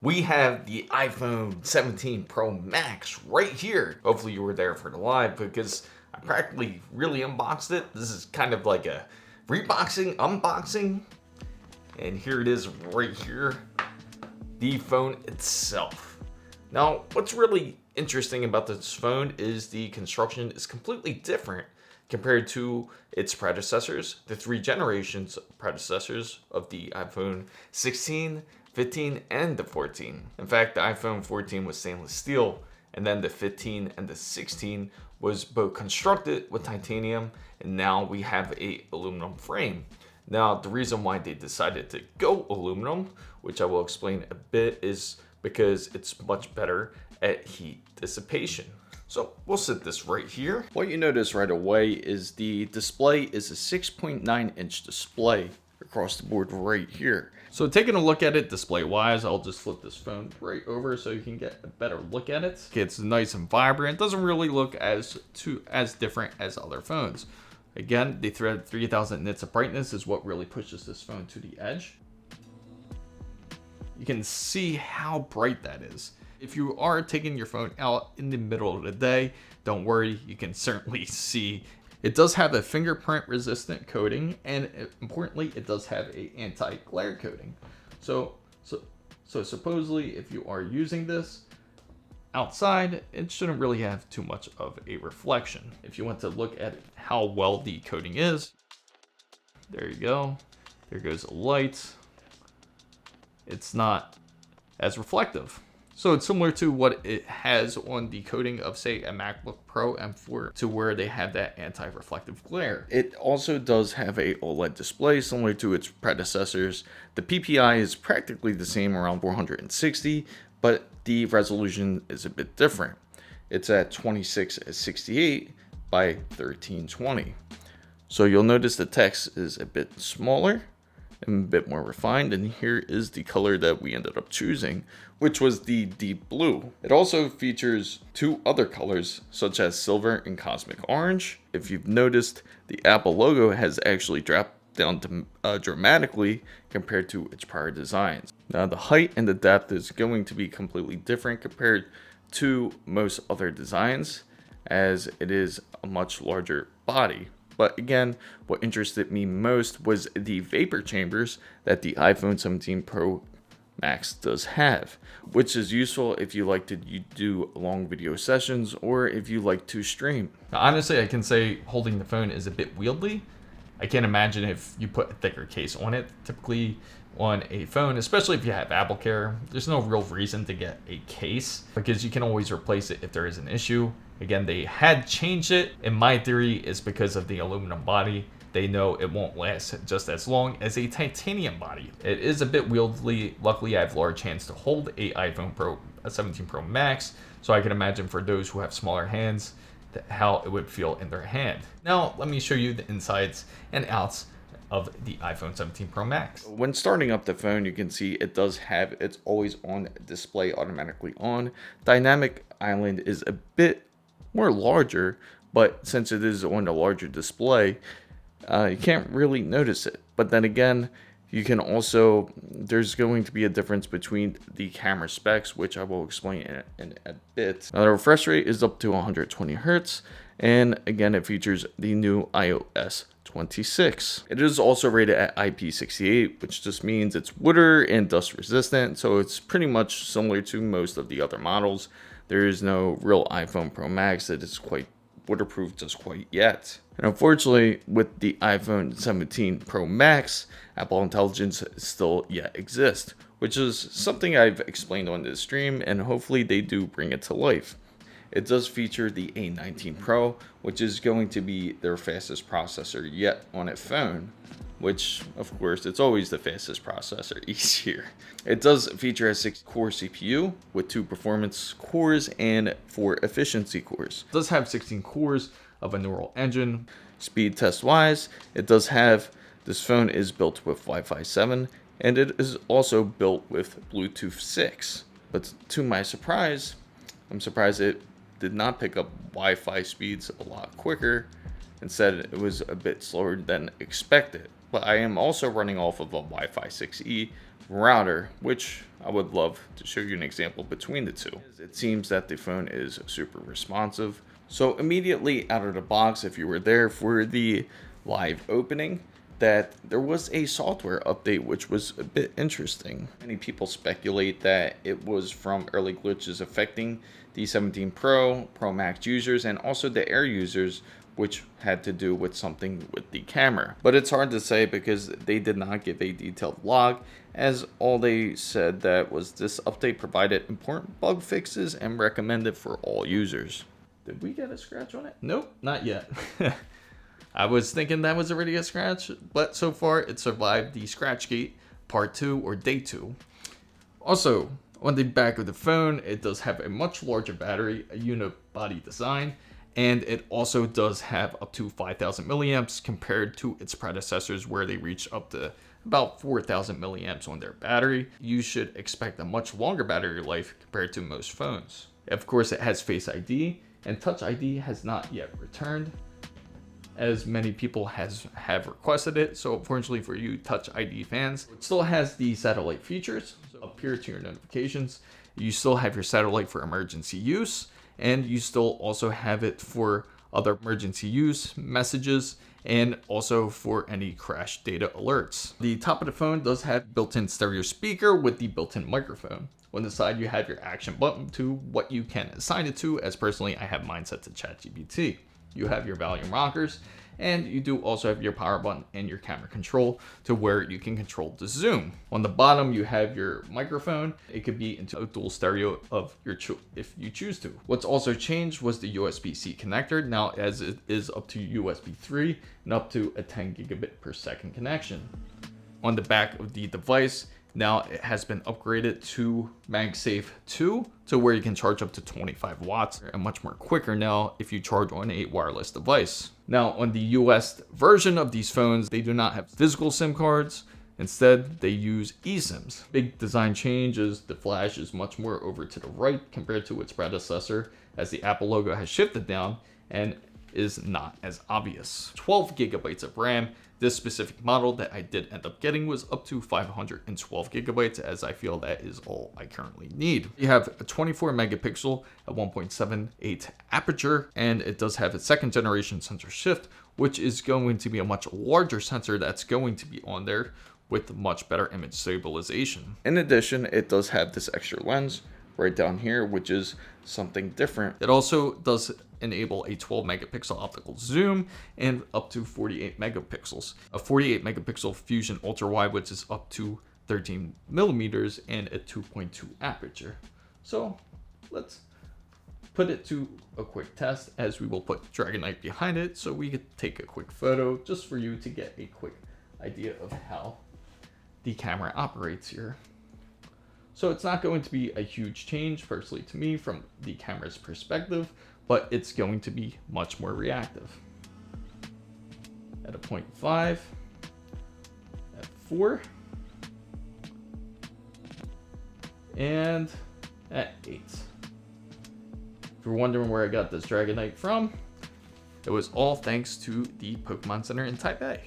We have the iPhone 17 Pro Max right here. Hopefully you were there for the live because I practically really unboxed it. This is kind of like a reboxing, unboxing. And here it is right here, the phone itself. Now, what's really interesting about this phone is the construction is completely different compared to its predecessors, the 3 generations predecessors of the iPhone 16, 15, and the 14. In fact, the iPhone 14 was stainless steel, and then the 15 and the 16 was both constructed with titanium, and now we have a aluminum frame. Now, the reason why they decided to go aluminum, which I will explain a bit, is because it's much better at heat dissipation. So we'll set this right here. What you notice right away is the display is a 6.9 inch display across the board right here. So taking a look at it display wise, I'll just flip this phone right over so you can get a better look at it. It's nice and vibrant. It doesn't really look as different as other phones. Again, the 3000 nits of brightness is what really pushes this phone to the edge. You can see how bright that is. If you are taking your phone out in the middle of the day, don't worry, you can certainly see. It does have a fingerprint resistant coating, and importantly, it does have a anti-glare coating. So supposedly if you are using this outside, it shouldn't really have too much of a reflection. If you want to look at how well the coating is, there you go. There goes the light. It's not as reflective. So it's similar to what it has on the coating of, say, a MacBook Pro M4, to where they have that anti-reflective glare. It also does have a OLED display similar to its predecessors. The PPI is practically the same, around 460, but the resolution is a bit different. It's at 2668 by 1320. So you'll notice the text is a bit smaller and a bit more refined, and here is the color that we ended up choosing, which was the deep blue. It also features 2 other colors, such as silver and cosmic orange. If you've noticed, the Apple logo has actually dropped down dramatically compared to its prior designs. Now, the height and the depth is going to be completely different compared to most other designs, as it is a much larger body. But again, what interested me most was the vapor chambers that the iPhone 17 Pro Max does have, which is useful if you like to do long video sessions or if you like to stream. Now, honestly, I can say holding the phone is a bit wieldy. I can't imagine if you put a thicker case on it. Typically on a phone, especially if you have Apple Care, there's no real reason to get a case because you can always replace it if there is an issue. Again, they had changed it. In my theory, is because of the aluminum body. They know it won't last just as long as a titanium body. It is a bit wieldy. Luckily, I have large hands to hold a 17 Pro Max, so I can imagine for those who have smaller hands how it would feel in their hand. Now, let me show you the insides and outs of the iPhone 17 Pro Max. When starting up the phone, you can see it does have its always on display automatically on. Dynamic Island is a bit more larger, but since it is on a larger display, you can't really notice it. But then again, you can also, there's going to be a difference between the camera specs, which I will explain in a bit. Now, the refresh rate is up to 120 Hertz, and again, it features the new iOS 26. It is also rated at IP68, which just means it's water and dust resistant, so it's pretty much similar to most of the other models. There is no real iPhone Pro Max that is quite waterproof just quite yet. And unfortunately, with the iPhone 17 Pro Max, Apple Intelligence still yet exists, which is something I've explained on this stream, and hopefully they do bring it to life. It does feature the A19 Pro, which is going to be their fastest processor yet on a phone, which of course it's always the fastest processor each year. It does feature a 6-core CPU with 2 performance cores and 4 efficiency cores. It does have 16 cores of a neural engine. Speed test wise, it does have, this phone is built with Wi-Fi 7, and it is also built with Bluetooth 6. But to my surprise, I'm surprised it did not pick up Wi-Fi speeds a lot quicker. Instead, it was a bit slower than expected. but I am also running off of a Wi-Fi 6E router, which I would love to show you an example between the two. It seems that the phone is super responsive. So immediately out of the box, if you were there for the live opening, that there was a software update, which was a bit interesting. Many people speculate that it was from early glitches affecting the 17 Pro, Pro Max users, and also the Air users, which had to do with something with the camera. But it's hard to say because they did not give a detailed log, as all they said that was this update provided important bug fixes and recommended for all users. Did we get a scratch on it? Nope, not yet. I was thinking that was already a scratch, but so far it survived the Scratchgate part 2 or day 2. Also, on the back of the phone, it does have a much larger battery, a unibody design, and it also does have up to 5,000 milliamps compared to its predecessors where they reached up to about 4,000 milliamps on their battery. You should expect a much longer battery life compared to most phones. Of course, it has Face ID, and Touch ID has not yet returned, as many people have requested it. So unfortunately for you Touch ID fans, it still has the satellite features. So up here to your notifications, you still have your satellite for emergency use, and you still also have it for other emergency use messages, and also for any crash data alerts. The top of the phone does have built-in stereo speaker with the built-in microphone. On the side, you have your action button to what you can assign it to, as personally I have mine set to ChatGPT. You have your volume rockers, and you do also have your power button and your camera control to where you can control the zoom. On the bottom, you have your microphone. It could be into a dual stereo of your if you choose to. What's also changed was the USB-C connector. Now, as it is up to USB 3 and up to a 10 gigabit per second connection. On the back of the device, now it has been upgraded to MagSafe 2 to where you can charge up to 25 watts and much more quicker now if you charge on a wireless device. Now on the US version of these phones, they do not have physical SIM cards. Instead, they use eSIMs. Big design change is the flash is much more over to the right compared to its predecessor, as the Apple logo has shifted down and is not as obvious. 12 gigabytes of RAM. This specific model that I did end up getting was up to 512 gigabytes, as I feel that is all I currently need. You have a 24 megapixel at 1.78 aperture, and it does have a second generation sensor shift, which is going to be a much larger sensor that's going to be on there with much better image stabilization. In addition, it does have this extra lens right down here, which is something different. It also does enable a 12 megapixel optical zoom and up to 48 megapixels. A 48 megapixel fusion ultra wide, which is up to 13 millimeters, and a 2.2 aperture. So let's put it to a quick test, as we will put Dragonite behind it so we could take a quick photo just for you to get a quick idea of how the camera operates here. So it's not going to be a huge change personally to me from the camera's perspective, but it's going to be much more reactive. At a 0.5, at 4, and at 8. If you're wondering where I got this Dragonite from, it was all thanks to the Pokemon Center in Taipei.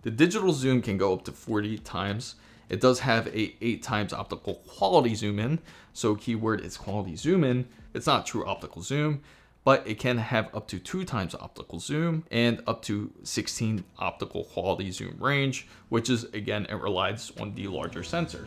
The digital zoom can go up to 40 times. It does have a 8 times optical quality zoom in, so keyword is quality zoom in. It's not true optical zoom, but it can have up to 2 times optical zoom and up to 16 optical quality zoom range, which is, again, it relies on the larger sensor.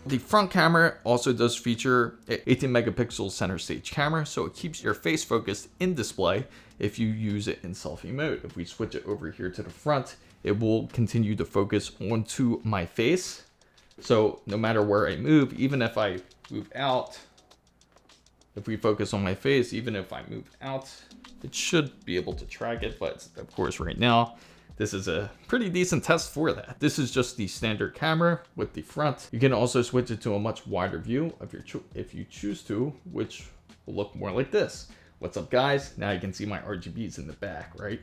The front camera also does feature an 18 megapixel center stage camera, so it keeps your face focused in display if you use it in selfie mode. If we switch it over here to the front, it will continue to focus onto my face. So no matter where I move, even if I move out, if we focus on my face, even if I move out, it should be able to track it. But of course, right now, this is a pretty decent test for that. This is just the standard camera with the front. You can also switch it to a much wider view of your if you choose to, which will look more like this. What's up, guys? Now you can see my RGBs in the back, right?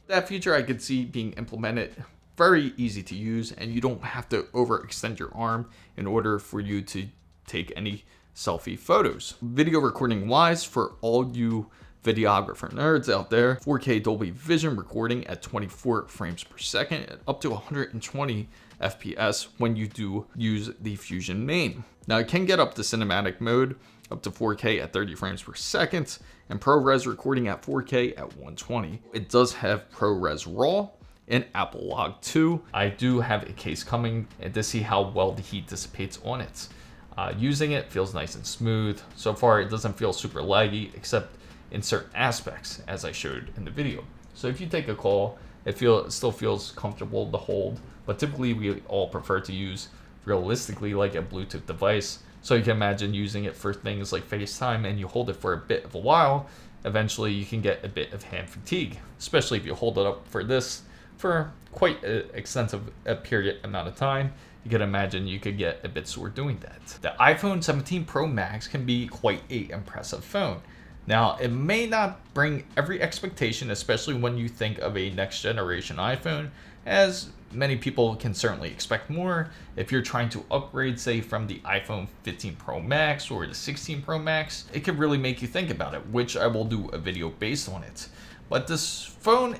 That feature I could see being implemented, very easy to use, and you don't have to overextend your arm in order for you to take any selfie photos. Video recording wise, for all you videographer nerds out there, 4K Dolby Vision recording at 24 frames per second and up to 120 FPS when you do use the Fusion main. Now it can get up to cinematic mode, up to 4K at 30 frames per second, and ProRes recording at 4K at 120. It does have ProRes RAW and Apple Log 2. I do have a case coming and to see how well the heat dissipates on it. Using it feels nice and smooth. So far it doesn't feel super laggy except in certain aspects as I showed in the video. So if you take a call, it still feels comfortable to hold, but typically we all prefer to use realistically like a Bluetooth device. So you can imagine using it for things like FaceTime and you hold it for a bit of a while, eventually you can get a bit of hand fatigue, especially if you hold it up for this for quite an extensive period amount of time. You can imagine you could get a bit sore doing that. The iPhone 17 Pro Max can be quite an impressive phone. Now, it may not bring every expectation, especially when you think of a next generation iPhone, as many people can certainly expect more. If you're trying to upgrade, say, from the iPhone 15 Pro Max or the 16 Pro Max, it could really make you think about it, which I will do a video based on it. But this phone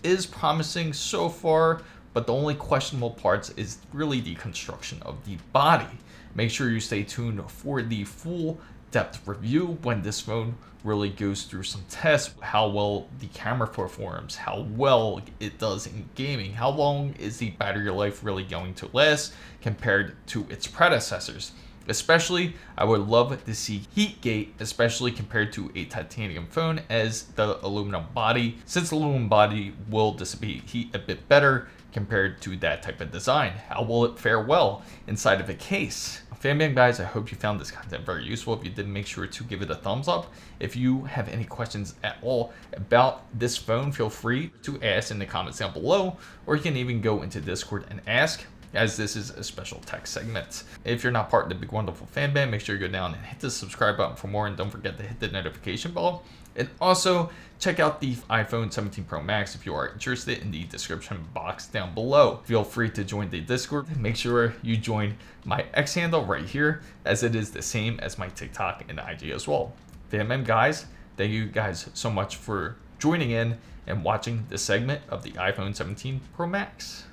is promising so far, but the only questionable parts is really the construction of the body. Make sure you stay tuned for the full depth review when this phone really goes through some tests, how well the camera performs, how well it does in gaming, how long is the battery life really going to last compared to its predecessors. Especially, I would love to see heat gate, especially compared to a titanium phone as the aluminum body, since the aluminum body will dissipate heat a bit better compared to that type of design. How will it fare well inside of a case? Fanbam guys, I hope you found this content very useful. If you did, make sure to give it a thumbs up. If you have any questions at all about this phone, feel free to ask in the comments down below, or you can even go into Discord and ask, as this is a special tech segment. If you're not part of the big wonderful fan band, make sure you go down and hit the subscribe button for more, and don't forget to hit the notification bell. And also check out the iPhone 17 Pro Max if you are interested in the description box down below. Feel free to join the Discord. Make sure you join my X handle right here, as it is the same as my TikTok and IG as well. FanBam guys, thank you guys so much for joining in and watching this segment of the iPhone 17 Pro Max.